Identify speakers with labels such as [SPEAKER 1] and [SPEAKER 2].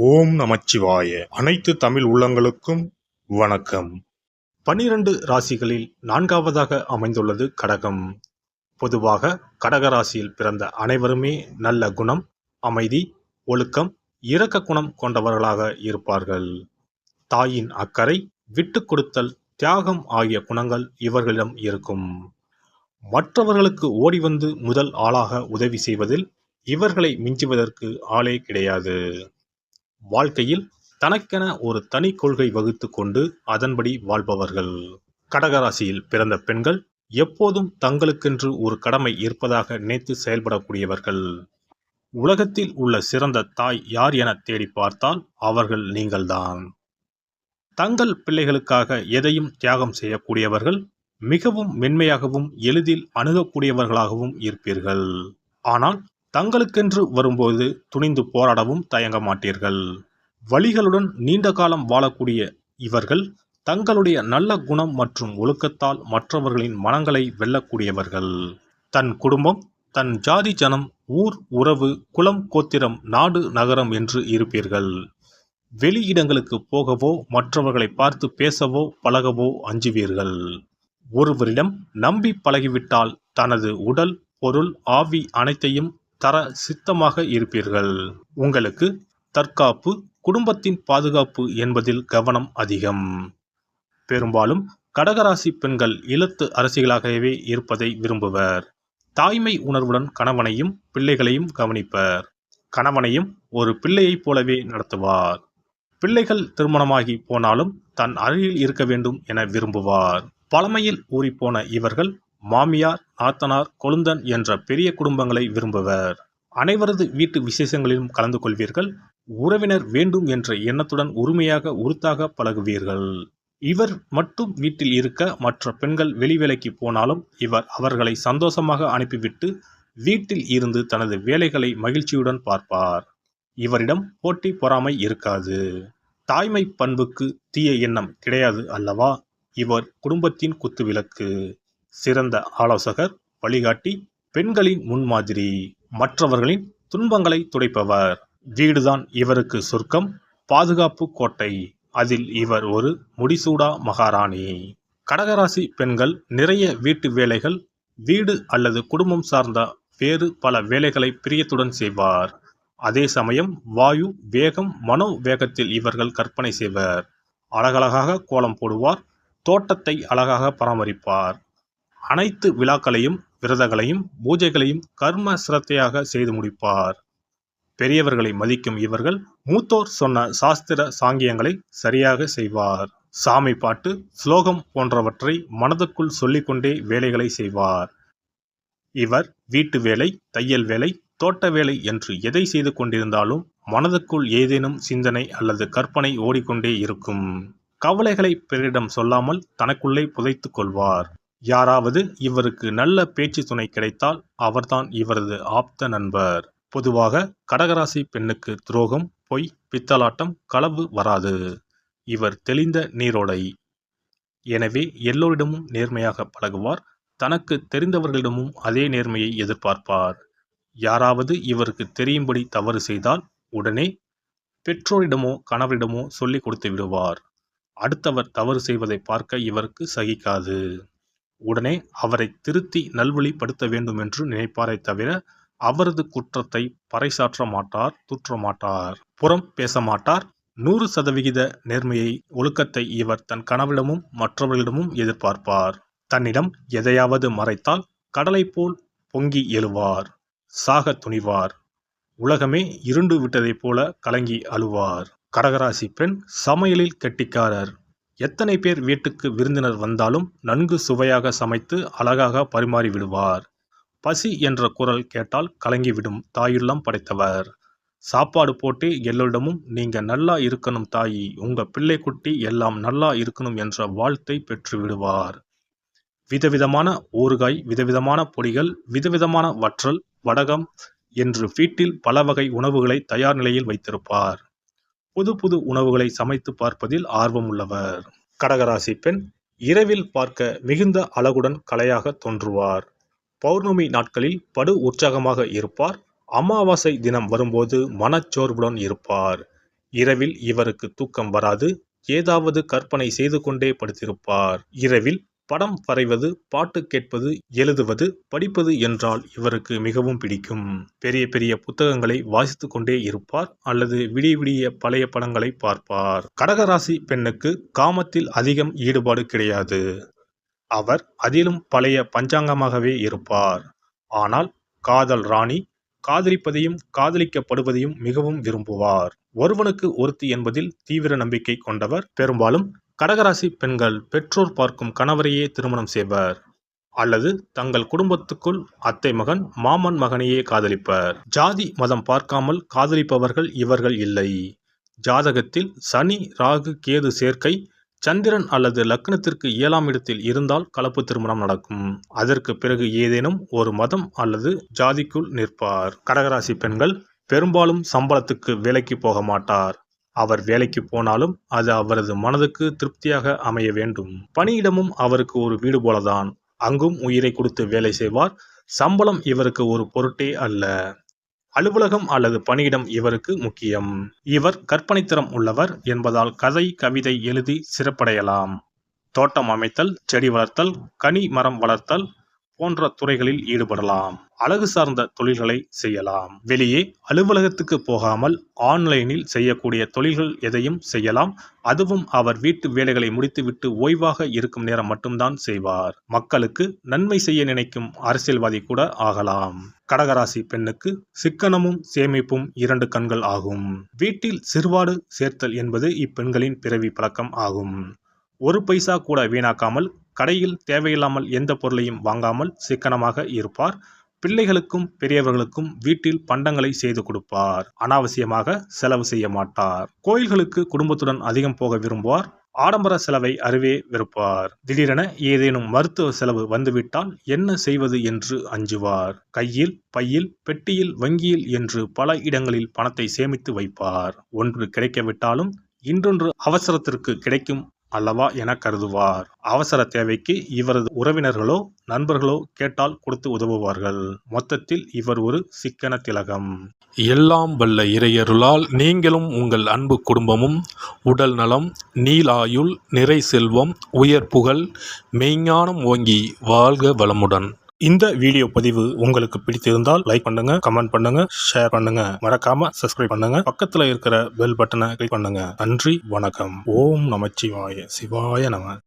[SPEAKER 1] ஓம் நமச்சிவாய. அனைத்து தமிழ் உள்ளங்களுக்கும் வணக்கம். 12 ராசிகளில் 4வதாக அமைந்துள்ளது கடகம். பொதுவாக கடக ராசியில் பிறந்த அனைவருமே நல்ல குணம், அமைதி, ஒழுக்கம், இரக்க குணம் கொண்டவர்களாக இருப்பார்கள். தாயின் அக்கறை, விட்டு கொடுத்தல், தியாகம் ஆகிய குணங்கள் இவர்களிடம் இருக்கும். மற்றவர்களுக்கு ஓடி வந்து முதல் ஆளாக உதவி செய்வதில் இவர்களை மிஞ்சுவதற்கு ஆளே கிடையாது. வாழ்க்கையில் தனக்கென ஒரு தனி கொள்கை வகுத்து கொண்டு அதன்படி வாழ்பவர்கள். கடகராசியில் பிறந்த பெண்கள் எப்போதும் தங்களுக்கென்று ஒரு கடமை இருப்பதாக நினைத்து செயல்படக்கூடியவர்கள். உலகத்தில் உள்ள சிறந்த தாய் யார் என தேடி பார்த்தால் அவர்கள் நீங்கள்தான். தங்கள் பிள்ளைகளுக்காக எதையும் தியாகம் செய்யக்கூடியவர்கள், மிகவும் மென்மையாகவும் எளிதில் அணுகக்கூடியவர்களாகவும் இருப்பீர்கள். ஆனால் தங்களுக்கென்று வரும்போது துணிந்து போராடவும் தயங்க மாட்டீர்கள். வலிகளுடன் நீண்ட காலம் வாழக்கூடிய இவர்கள் தங்களுடைய நல்ல குணம் மற்றும் ஒழுக்கத்தால் மற்றவர்களின் மனங்களை வெல்லக்கூடியவர்கள். தன் குடும்பம், தன் ஜாதி, ஜனம், ஊர், உறவு, குலம், கோத்திரம், நாடு, நகரம் என்று இருப்பீர்கள். வெளியிடங்களுக்கு போகவோ மற்றவர்களை பார்த்து பேசவோ பழகவோ அஞ்சுவீர்கள். ஒருவரிடம் நம்பி பழகிவிட்டால் தனது உடல், பொருள், ஆவி அனைத்தையும் தர சித்தமாக இருப்பீர்கள். உங்களுக்கு தற்காப்பு, குடும்பத்தின் பாதுகாப்பு என்பதில் கவனம் அதிகம். பெரும்பாலும் கடகராசி பெண்கள் இல்லத்து அரசிகளாகவே இருப்பதை விரும்புவர். தாய்மை உணர்வுடன் கணவனையும் பிள்ளைகளையும் கவனிப்பர். கணவனையும் ஒரு பிள்ளையைப் போலவே நடத்துவார். பிள்ளைகள் திருமணமாகி போனாலும் தன் அருகில் இருக்க வேண்டும் என விரும்புவார். பழமையில் ஊறிப்போன இவர்கள் மாமியார், நாத்தனார், கொழுந்தன் என்ற பெரிய குடும்பங்களை விரும்புவர். அனைவரது வீட்டு விசேஷங்களிலும் கலந்து கொள்வீர்கள். உறவினர் வேண்டும் என்ற எண்ணத்துடன் உரிமையாக உறுத்தாக பழகுவீர்கள். இவர் மட்டும் வீட்டில் இருக்க மற்ற பெண்கள் வெளி வேலைக்கு போனாலும் இவர் அவர்களை சந்தோஷமாக அனுப்பிவிட்டு வீட்டில் இருந்து தனது வேலைகளை மகிழ்ச்சியுடன் பார்ப்பார். இவரிடம் போட்டி பொறாமை இருக்காது. தாய்மை பண்புக்கு தீய எண்ணம் கிடையாது அல்லவா? இவர் குடும்பத்தின் குத்துவிளக்கு, சிறந்த ஆலோசகர், வழிகாட்டி, பெண்களின் முன்மாதிரி, மற்றவர்களின் துன்பங்களை துடைப்பவர். வீடுதான் இவருக்கு சொர்க்கம், பாதுகாப்பு கோட்டை. அதில் இவர் ஒரு முடிசூடா மகாராணி. கடகராசி பெண்கள் நிறைய வீட்டு வேலைகள், வீடு அல்லது குடும்பம் சார்ந்த வேறு பல வேலைகளை பிரியத்துடன் செய்வார். அதே சமயம் வாயு வேகம், மனோ வேகத்தில் இவர்கள் கற்பனை செய்வர். அழகழகாக கோலம் போடுவார். தோட்டத்தை அழகாக பராமரிப்பார். அனைத்து விழாக்களையும், விரதங்களையும், பூஜைகளையும் கர்ம சிரத்தையாக செய்து முடிப்பார். பெரியவர்களை மதிக்கும் இவர்கள் மூத்தோர் சொன்ன சாஸ்திர சாங்கியங்களை சரியாக செய்வார். சாமி பாட்டு, ஸ்லோகம் போன்றவற்றை மனதுக்குள் சொல்லிக்கொண்டே வேலைகளை செய்வார். இவர் வீட்டு வேலை, தையல் வேலை, தோட்ட வேலை என்று எதை செய்து கொண்டிருந்தாலும் மனதுக்குள் ஏதேனும் சிந்தனை அல்லது கற்பனை ஓடிக்கொண்டே இருக்கும். கவலைகளை பிறரிடம் சொல்லாமல் தனக்குள்ளே புதைத்து கொள்வார். யாராவது இவருக்கு நல்ல பேச்சு துணை கிடைத்தால் அவர்தான் இவரது ஆப்த நண்பர். பொதுவாக கடகராசி பெண்ணுக்கு துரோகம், பொய், பித்தலாட்டம், களவு வராது. இவர் தெளிந்த நீரோடை. எனவே எல்லோரிடமும் நேர்மையாக பழகுவார். தனக்கு தெரிந்தவர்களிடமும் அதே நேர்மையை எதிர்பார்ப்பார். யாராவது இவருக்கு தெரியும்படி தவறு செய்தால் உடனே பெற்றோரிடமோ கணவரிடமோ சொல்லி கொடுத்து விடுவார். அடுத்தவர் தவறு செய்வதை பார்க்க இவருக்கு சகிக்காது. உடனே அவரை திருத்தி நல்வழிப்படுத்த வேண்டும் என்று நினைப்பாரை தவிர அவரது குற்றத்தை பறைசாற்ற மாட்டார், தூற்ற மாட்டார், புறம் பேச மாட்டார். 100% நேர்மையை, ஒழுக்கத்தை இவர் தன் கணவரிடமும் மற்றவர்களிடமும் எதிர்பார்ப்பார். தன்னிடம் எதையாவது மறைத்தால் கடலை போல் பொங்கி எழுவார். சாக துணிவார். உலகமே இருண்டு விட்டதைப் போல கலங்கி அழுவார். கடகராசி பெண் சமையலில் கெட்டிக்காரர். எத்தனை பேர் வீட்டுக்கு விருந்தினர் வந்தாலும் நன்கு சுவையாக சமைத்து அழகாக பரிமாறி விடுவார். பசி என்ற குரல் கேட்டால் கலங்கிவிடும் தாயுள்ளம் படைத்தவர். சாப்பாடு போட்டு எல்லோரிடமும் நீங்க நல்லா இருக்கணும் தாயி, உங்க பிள்ளை குட்டி எல்லாம் நல்லா இருக்கணும் என்ற வாழ்த்தை பெற்று விடுவார். விதவிதமான ஊறுகாய், விதவிதமான பொடிகள், விதவிதமான வற்றல், வடகம் என்று வீட்டில் பல வகை உணவுகளை தயார் நிலையில் வைத்திருப்பார். புது புது உணவுகளை சமைத்து பார்ப்பதில் ஆர்வம் உள்ளவர். கடகராசி பெண் இரவில் பார்க்க மிகுந்த அழகுடன் கலையாக தோன்றுவார். பௌர்ணமி நாட்களில் படு உற்சாகமாக இருப்பார். அமாவாசை தினம் வரும்போது மனச்சோர்வுடன் இருப்பார். இரவில் இவருக்கு தூக்கம் வராது. ஏதாவது கற்பனை செய்து கொண்டே படுத்திருப்பார். இரவில் படம் வரைவது, பாட்டு கேட்பது, எழுதுவது, படிப்பது என்றால் இவருக்கு மிகவும் பிடிக்கும். பெரிய பெரிய புத்தகங்களை வாசித்துக் கொண்டே இருப்பார் அல்லது விடிய விடிய பழைய படங்களை பார்ப்பார். கடகராசி பெண்ணுக்கு காமத்தில் அதிகம் ஈடுபாடு கிடையாது. அவர் அதிலும் பழைய பஞ்சாங்கமாகவே இருப்பார். ஆனால் காதல் ராணி, காதலிப்பதையும் காதலிக்கப்படுவதையும் மிகவும் விரும்புவார். ஒருவனுக்கு ஒருத்தி என்பதில் தீவிர நம்பிக்கை கொண்டவர். பெரும்பாலும் கடகராசி பெண்கள் பெற்றோர் பார்க்கும் கணவரையே திருமணம் செய்வர் அல்லது தங்கள் குடும்பத்துக்குள் அத்தை மகன், மாமன் மகனையே காதலிப்பர். ஜாதி மதம் பார்க்காமல் காதலிப்பவர்கள் இவர்கள் இல்லை. ஜாதகத்தில் சனி, ராகு, கேது சேர்க்கை, சந்திரன் அல்லது லக்னத்திற்கு 7ஆம் இடத்தில் இருந்தால் கலப்பு திருமணம் நடக்கும். அதற்கு பிறகு ஏதேனும் ஒரு மதம் அல்லது ஜாதிக்குள் நிற்பார். கடகராசி பெண்கள் பெரும்பாலும் சம்பளத்துக்கு வேலைக்கு போக மாட்டார். அவர் வேலைக்கு போனாலும் அது அவரது மனதுக்கு திருப்தியாக அமைய வேண்டும். பணியிடமும் அவருக்கு ஒரு வீடு போலதான். அங்கும் உயிரை கொடுத்து வேலை செய்வார். சம்பளம் இவருக்கு ஒரு பொருட்டே அல்ல. அலுவலகம் அல்லது பணியிடம் இவருக்கு முக்கியம். இவர் கற்பனைத்திறம் உள்ளவர் என்பதால் கதை, கவிதை எழுதி சிறப்படையலாம். தோட்டம் அமைத்தல், செடி வளர்த்தல், கனி மரம் வளர்த்தல் போன்ற துறைகளில் ஈடுபடலாம். அழகு சார்ந்த தொழில்களை செய்யலாம். வெளியே அலுவலகத்துக்கு போகாமல் ஆன்லைனில் செய்யக்கூடிய தொழில்கள் எதையும் செய்யலாம். அதுவும் அவர் வீட்டு வேலைகளை முடித்துவிட்டு ஓய்வாக இருக்கும் நேரம் மட்டும்தான் செய்வார். மக்களுக்கு நன்மை செய்ய நினைக்கும் அரசியல்வாதி கூட ஆகலாம். கடகராசி பெண்ணுக்கு சிக்கனமும் சேமிப்பும் 2 கண்கள் ஆகும். வீட்டில் சிறுவாடு சேர்த்தல் என்பது இப்பெண்களின் பிறவி பழக்கம் ஆகும். ஒரு பைசா கூட வீணாக்காமல், கடையில் தேவையில்லாமல் எந்த பொருளையும் வாங்காமல் சிக்கனமாக இருப்பார். பிள்ளைகளுக்கும் பெரியவர்களுக்கும் வீட்டில் பண்டங்களை செய்து கொடுப்பார். அனாவசியமாக செலவு செய்ய மாட்டார். கோயில்களுக்கு குடும்பத்துடன் அதிகம் போக விரும்புவார். ஆடம்பர செலவை அறவே வெறுப்பார். திடீரென ஏதேனும் மருத்துவ செலவு வந்துவிட்டால் என்ன செய்வது என்று அஞ்சுவார். கையில், பையில், பெட்டியில், வங்கியில் என்று பல இடங்களில் பணத்தை சேமித்து வைப்பார். ஒன்று கிடைக்கவிட்டாலும் இன்னொன்று அவசரத்திற்கு கிடைக்கும் அல்லவா என கருதுவார். அவசர தேவைக்கு இவரது உறவினர்களோ நண்பர்களோ கேட்டால் கொடுத்து உதவுவார்கள். மொத்தத்தில் இவர் ஒரு சிக்கன திலகம்.
[SPEAKER 2] எல்லாம் வல்ல இறையருளால் நீங்களும் உங்கள் அன்பு குடும்பமும் உடல் நலம், நீளாயுள், நிறை செல்வம், உயர் புகழ், மெய்ஞானம் ஓங்கி வாழ்க வளமுடன்.
[SPEAKER 1] இந்த வீடியோ பதிவு உங்களுக்கு பிடித்திருந்தால் லைக் பண்ணுங்க, கமெண்ட் பண்ணுங்க, ஷேர் பண்ணுங்க. மறக்காம சப்ஸ்கிரைப் பண்ணுங்க. பக்கத்துல இருக்கிற பெல் பட்டனை கிளிக் பண்ணுங்க. நன்றி, வணக்கம். ஓம் நமச்சிவாய. சிவாய நம.